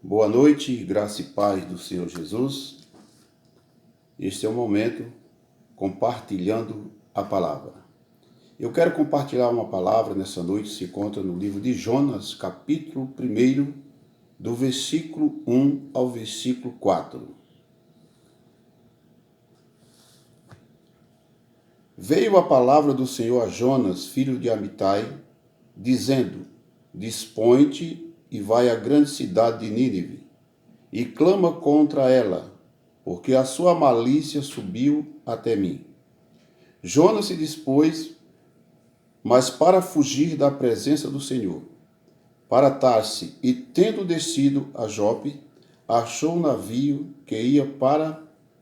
Boa noite, graça e paz do Senhor Jesus. Este é o momento compartilhando a palavra. Eu quero compartilhar uma palavra nessa noite, se encontra no livro de Jonas, capítulo 1, do versículo 1 ao versículo 4. Veio a palavra do Senhor a Jonas, filho de Amitai, dizendo: Dispõe-te e vai à grande cidade de Nínive, e clama contra ela, porque a sua malícia subiu até mim. Jonas se dispôs, mas para fugir da presença do Senhor, para Tarse, e tendo descido a Jope, achou um navio que ia para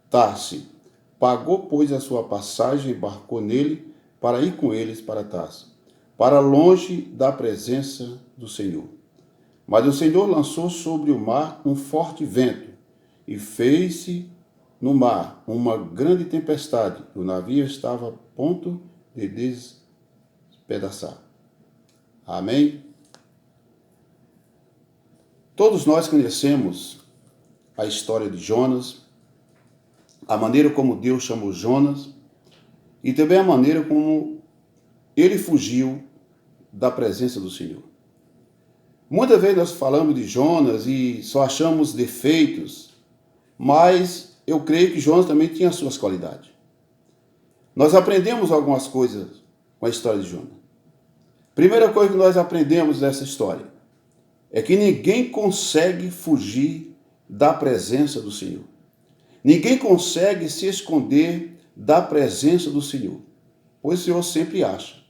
Tarse. Pagou, pois, a sua passagem e embarcou nele para ir com eles para Tarse, para longe da presença do Senhor. Mas o Senhor lançou sobre o mar um forte vento, e fez-se no mar uma grande tempestade. O navio estava a ponto de despedaçar. Amém? Todos nós conhecemos a história de Jonas, a maneira como Deus chamou Jonas, e também a maneira como ele fugiu da presença do Senhor. Muitas vezes nós falamos de Jonas e só achamos defeitos, mas eu creio que Jonas também tinha suas qualidades. Nós aprendemos algumas coisas com a história de Jonas. Primeira coisa que nós aprendemos dessa história é que ninguém consegue fugir da presença do Senhor. Ninguém consegue se esconder da presença do Senhor, pois o Senhor sempre acha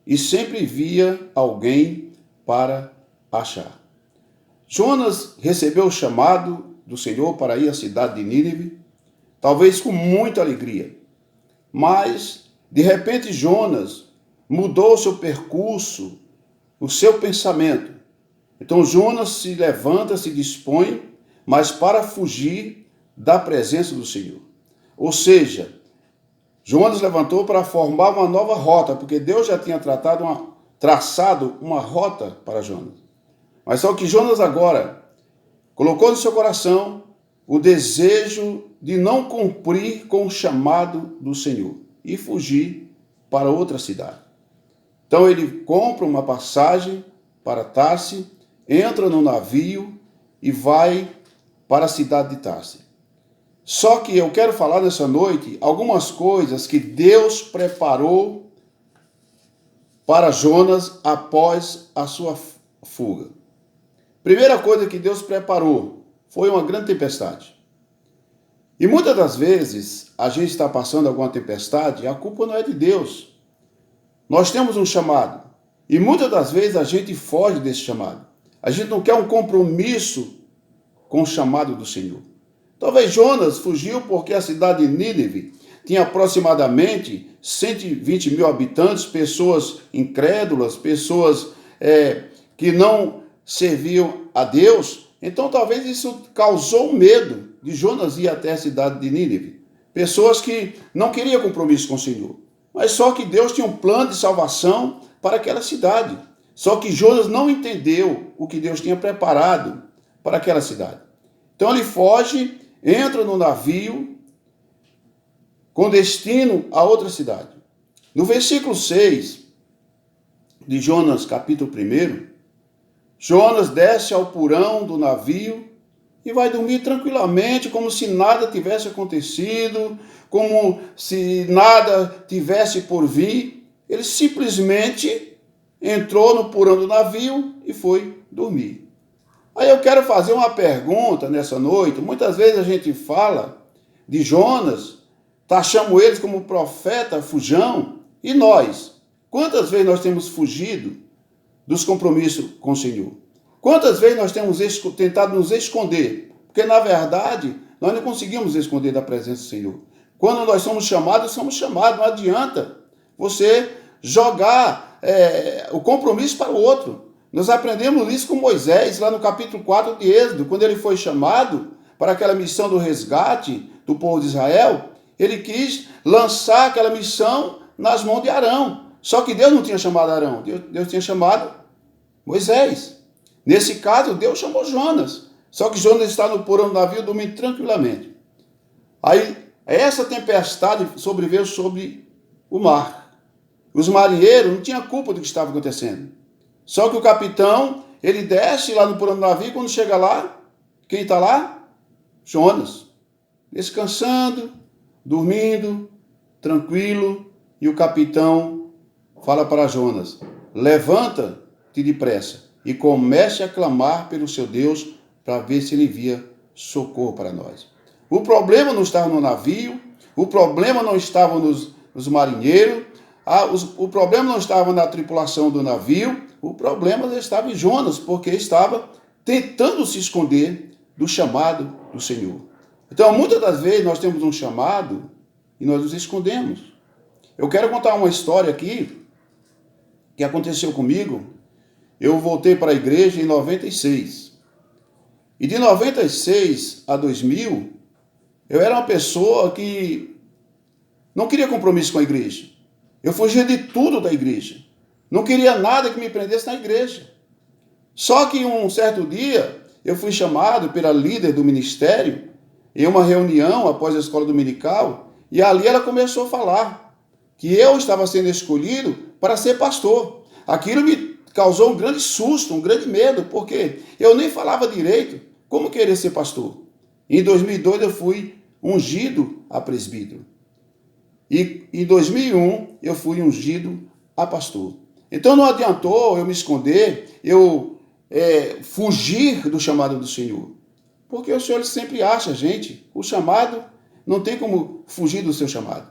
e sempre envia alguém para achar. Jonas recebeu o chamado do Senhor para ir à cidade de Nínive, talvez com muita alegria, mas de repente Jonas mudou o seu percurso, o seu pensamento. Então Jonas se levanta, se dispõe, mas para fugir da presença do Senhor. Ou seja, Jonas levantou para formar uma nova rota, porque Deus já tinha traçado uma rota para Jonas. Mas só que Jonas agora colocou no seu coração o desejo de não cumprir com o chamado do Senhor e fugir para outra cidade. Então ele compra uma passagem para Tarse, entra no navio e vai para a cidade de Tarse. Só que eu quero falar nessa noite algumas coisas que Deus preparou para Jonas após a sua fuga. Primeira coisa que Deus preparou foi uma grande tempestade. E muitas das vezes a gente está passando alguma tempestade e a culpa não é de Deus. Nós temos um chamado e muitas das vezes a gente foge desse chamado. A gente não quer um compromisso com o chamado do Senhor. Talvez Jonas fugiu porque a cidade de Nínive tinha aproximadamente 120 mil habitantes, pessoas incrédulas, pessoas que não serviam a Deus. Então talvez isso causou medo de Jonas ir até a cidade de Nínive. Pessoas que não queriam compromisso com o Senhor. Mas só que Deus tinha um plano de salvação para aquela cidade. Só que Jonas não entendeu o que Deus tinha preparado para aquela cidade. Então ele foge, entra no navio com destino a outra cidade. No versículo 6 de Jonas, capítulo 1, Jonas desce ao porão do navio e vai dormir tranquilamente, como se nada tivesse acontecido, como se nada tivesse por vir. Ele simplesmente entrou no porão do navio e foi dormir. Aí eu quero fazer uma pergunta nessa noite. Muitas vezes a gente fala de Jonas, taxamos eles como profeta fujão, e nós? Quantas vezes nós temos fugido dos compromissos com o Senhor? Quantas vezes nós temos tentado nos esconder? Porque, na verdade, nós não conseguimos esconder da presença do Senhor. Quando nós somos chamados. Não adianta você jogar o compromisso para o outro. Nós aprendemos isso com Moisés, lá no capítulo 4 de Êxodo, quando ele foi chamado para aquela missão do resgate do povo de Israel. Ele quis lançar aquela missão nas mãos de Arão. Só que Deus não tinha chamado Arão, Deus tinha chamado Moisés. Nesse caso, Deus chamou Jonas. Só que Jonas está no porão do navio dormindo tranquilamente. Aí, essa tempestade sobreveio sobre o mar. Os marinheiros não tinham culpa do que estava acontecendo. Só que o capitão, ele desce lá no porão do navio, quando chega lá, quem está lá? Jonas. Descansando, dormindo, tranquilo, e o capitão fala para Jonas: levanta-te depressa e comece a clamar pelo seu Deus para ver se ele envia socorro para nós. O problema não estava no navio, o problema não estava nos marinheiros, o problema não estava na tripulação do navio, o problema estava em Jonas, porque estava tentando se esconder do chamado do Senhor. Então, muitas das vezes nós temos um chamado e nós nos escondemos. Eu quero contar uma história aqui que aconteceu comigo. Eu voltei para a igreja em 96. E de 96 a 2000, eu era uma pessoa que não queria compromisso com a igreja. Eu fugia de tudo da igreja. Não queria nada que me prendesse na igreja. Só que um certo dia, eu fui chamado pela líder do ministério em uma reunião após a escola dominical, e ali ela começou a falar que eu estava sendo escolhido para ser pastor. Aquilo me causou um grande susto, um grande medo, porque eu nem falava direito como querer ser pastor. Em 2002 eu fui ungido a presbítero. E em 2001 eu fui ungido a pastor. Então não adiantou eu me esconder, eu fugir do chamado do Senhor. Porque o Senhor sempre acha, gente, o chamado, não tem como fugir do seu chamado.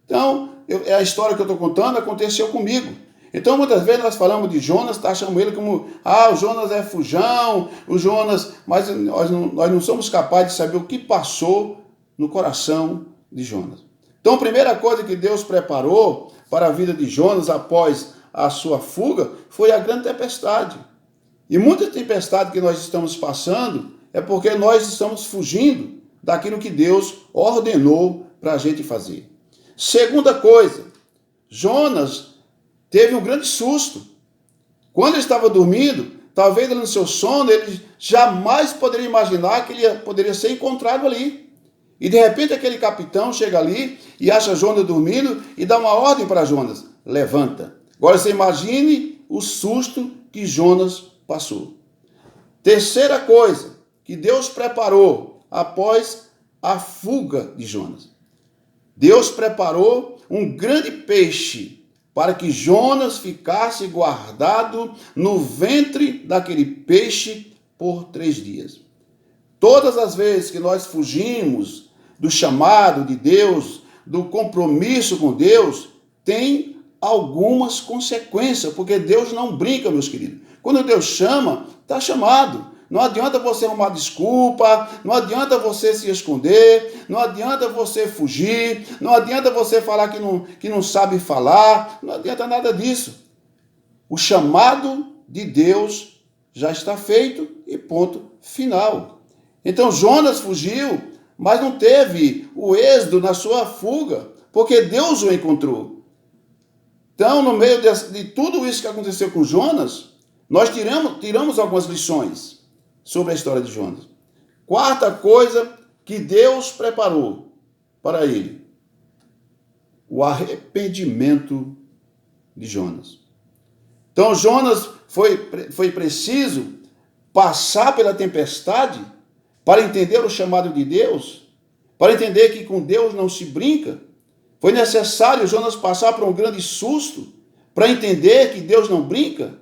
Então, a história que eu estou contando aconteceu comigo. Então, muitas vezes nós falamos de Jonas, achamos ele como, o Jonas é fujão, o Jonas, mas nós não somos capazes de saber o que passou no coração de Jonas. Então, a primeira coisa que Deus preparou para a vida de Jonas após a sua fuga foi a grande tempestade. E muita tempestade que nós estamos passando é porque nós estamos fugindo daquilo que Deus ordenou para a gente fazer. Segunda coisa, Jonas teve um grande susto. Quando ele estava dormindo, talvez no seu sono, ele jamais poderia imaginar que ele poderia ser encontrado ali. E de repente aquele capitão chega ali e acha Jonas dormindo e dá uma ordem para Jonas: levanta. Agora você imagine o susto que Jonas passou. Terceira coisa que Deus preparou após a fuga de Jonas. Deus preparou um grande peixe para que Jonas ficasse guardado no ventre daquele peixe por 3 dias. Todas as vezes que nós fugimos do chamado de Deus, do compromisso com Deus, tem algumas consequências, porque Deus não brinca, meus queridos. Quando Deus chama, está chamado. Não adianta você arrumar desculpa, não adianta você se esconder, não adianta você fugir, não adianta você falar que não sabe falar, não adianta nada disso. O chamado de Deus já está feito e ponto final. Então Jonas fugiu, mas não teve o êxito na sua fuga, porque Deus o encontrou. Então, no meio de tudo isso que aconteceu com Jonas, nós tiramos algumas lições sobre a história de Jonas. Quarta coisa que Deus preparou para ele: o arrependimento de Jonas. Então Jonas foi preciso passar pela tempestade para entender o chamado de Deus, para entender que com Deus não se brinca. Foi necessário Jonas passar por um grande susto para entender que Deus não brinca.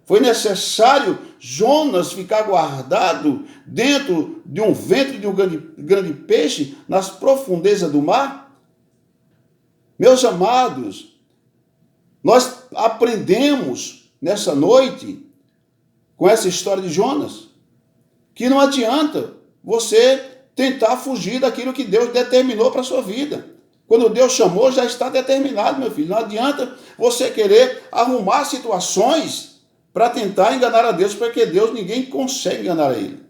Foi necessário Jonas ficar guardado dentro de um ventre de um grande peixe nas profundezas do mar. Meus amados, nós aprendemos nessa noite com essa história de Jonas que não adianta você tentar fugir daquilo que Deus determinou para a sua vida. Quando Deus chamou, já está determinado, meu filho. Não adianta você querer arrumar situações para tentar enganar a Deus, porque ninguém consegue enganar a ele.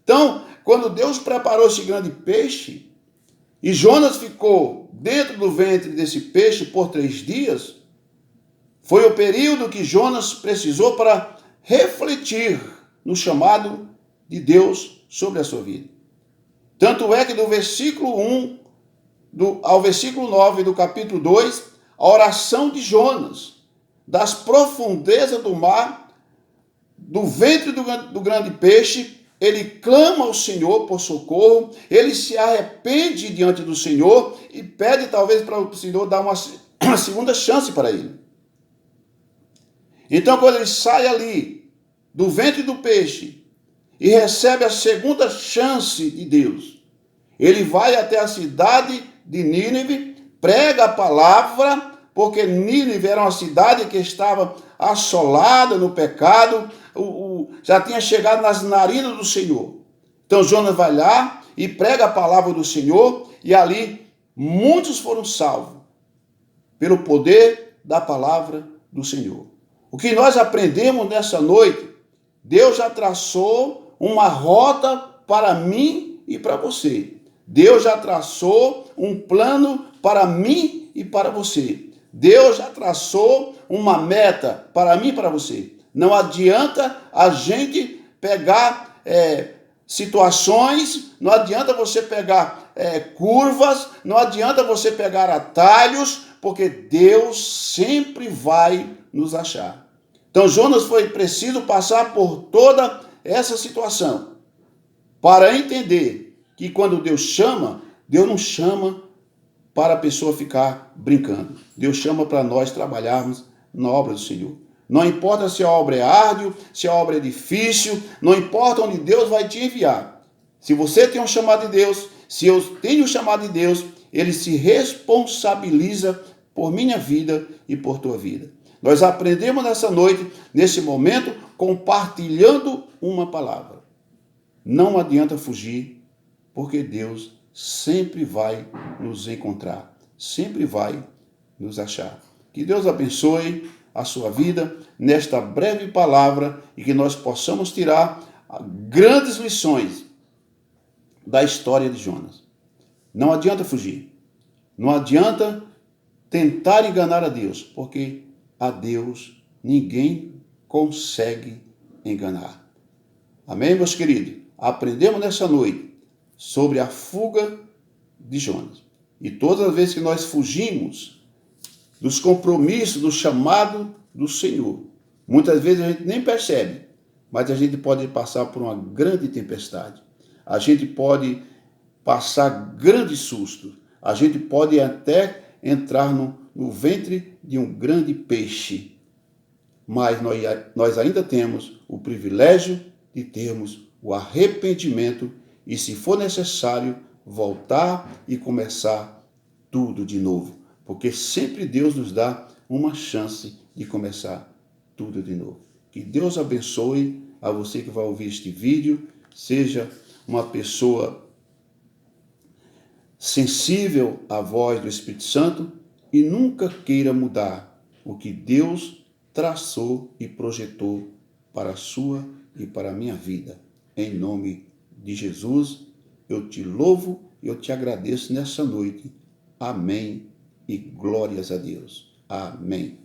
Então, quando Deus preparou esse grande peixe, e Jonas ficou dentro do ventre desse peixe por 3 dias, foi o período que Jonas precisou para refletir no chamado de Deus sobre a sua vida. Tanto é que do versículo 1 ao versículo 9 do capítulo 2, a oração de Jonas, das profundezas do mar, do ventre do grande peixe, ele clama ao Senhor por socorro, ele se arrepende diante do Senhor e pede talvez para o Senhor dar uma segunda chance para ele. Então, quando ele sai ali do ventre do peixe e recebe a segunda chance de Deus, ele vai até a cidade de Nínive, prega a palavra, porque Nínive era uma cidade que estava assolada no pecado, já tinha chegado nas narinas do Senhor. Então Jonas vai lá e prega a palavra do Senhor, e ali muitos foram salvos pelo poder da palavra do Senhor. O que nós aprendemos nessa noite, Deus já traçou uma rota para mim e para você. Deus já traçou um plano para mim e para você. Deus já traçou uma meta para mim e para você. Não adianta a gente pegar situações, não adianta você pegar curvas, não adianta você pegar atalhos, porque Deus sempre vai nos achar. Então Jonas foi preciso passar por toda essa situação para entender que quando Deus chama, Deus não chama para a pessoa ficar brincando. Deus chama para nós trabalharmos na obra do Senhor. Não importa se a obra é árdua, se a obra é difícil, não importa onde Deus vai te enviar. Se você tem um chamado de Deus, se eu tenho um chamado de Deus, Ele se responsabiliza por minha vida e por tua vida. Nós aprendemos nessa noite, nesse momento, compartilhando uma palavra. Não adianta fugir, porque Deus sempre vai nos encontrar, sempre vai nos achar. Que Deus abençoe a sua vida nesta breve palavra e que nós possamos tirar grandes lições da história de Jonas. Não adianta fugir, não adianta tentar enganar a Deus, porque a Deus ninguém consegue enganar. Amém, meus queridos? Aprendemos nessa noite sobre a fuga de Jonas. E todas as vezes que nós fugimos dos compromissos, do chamado do Senhor, muitas vezes a gente nem percebe, mas a gente pode passar por uma grande tempestade. A gente pode passar grande susto. A gente pode até entrar no ventre de um grande peixe. Mas nós ainda temos o privilégio de termos o arrependimento e, se for necessário, voltar e começar tudo de novo. Porque sempre Deus nos dá uma chance de começar tudo de novo. Que Deus abençoe a você que vai ouvir este vídeo, seja uma pessoa sensível à voz do Espírito Santo e nunca queira mudar o que Deus traçou e projetou para a sua e para a minha vida. Em nome de Jesus, eu te louvo e eu te agradeço nessa noite. Amém e glórias a Deus. Amém.